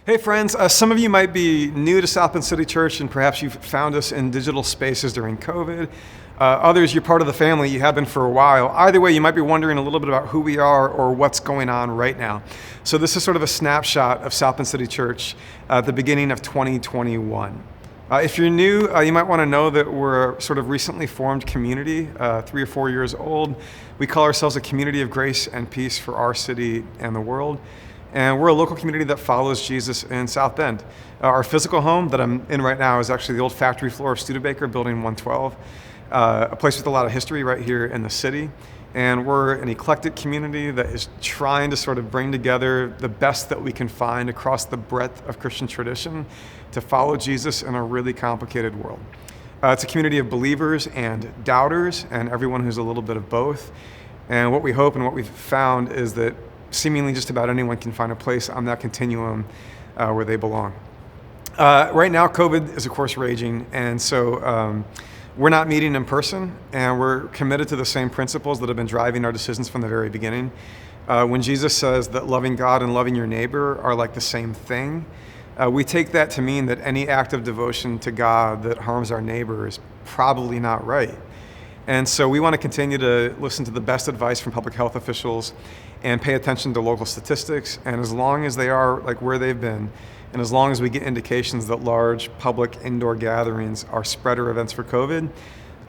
Hey friends, some of you might be new to South Bend City Church and perhaps you've found us in digital spaces during COVID. Others, you're part of the family, you have been for a while. Either way, you might be wondering a little bit about who we are or what's going on right now. So this is sort of a snapshot of South Bend City Church at the beginning of 2021. If you're new, you might want to know that we're a sort of recently formed community, 3 or 4 years old. We call ourselves a community of grace and peace for our city and the world. And we're a local community that follows Jesus in South Bend. Our physical home that I'm in right now is actually the old factory floor of Studebaker, building 112, a place with a lot of history right here in the city. And we're an eclectic community that is trying to sort of bring together the best that we can find across the breadth of Christian tradition to follow Jesus in a really complicated world. It's a community of believers and doubters and everyone who's a little bit of both. And what we hope and what we've found is that seemingly just about anyone can find a place on that continuum where they belong. Right now, COVID is of course raging, and so we're not meeting in person, and we're committed to the same principles that have been driving our decisions from the very beginning. When Jesus says that loving God and loving your neighbor are like the same thing, we take that to mean that any act of devotion to God that harms our neighbor is probably not right. And so we want to continue to listen to the best advice from public health officials and pay attention to local statistics. And as long as they are like where they've been, and as long as we get indications that large public indoor gatherings are spreader events for COVID,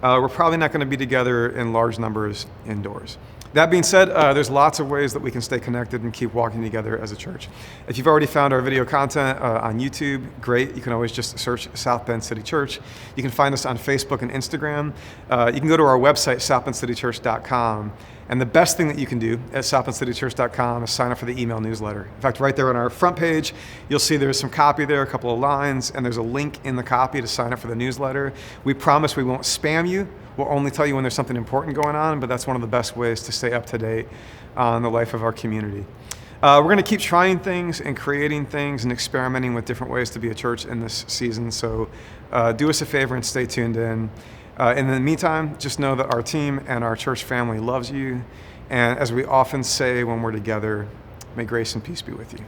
we're probably not going to be together in large numbers indoors. That being said, there's lots of ways that we can stay connected and keep walking together as a church. If you've already found our video content on YouTube, great. You can always just search South Bend City Church. You can find us on Facebook and Instagram. You can go to our website, southbendcitychurch.com. And the best thing that you can do at southbendcitychurch.com is sign up for the email newsletter. In fact, right there on our front page, you'll see there's some copy there, a couple of lines, and there's a link in the copy to sign up for the newsletter. We promise we won't spam you. We'll only tell you when there's something important going on, but that's one of the best ways to stay up to date on the life of our community. We're going to keep trying things and creating things and experimenting with different ways to be a church in this season, so do us a favor and stay tuned in. In the meantime, just know that our team and our church family loves you, and as we often say when we're together, may grace and peace be with you.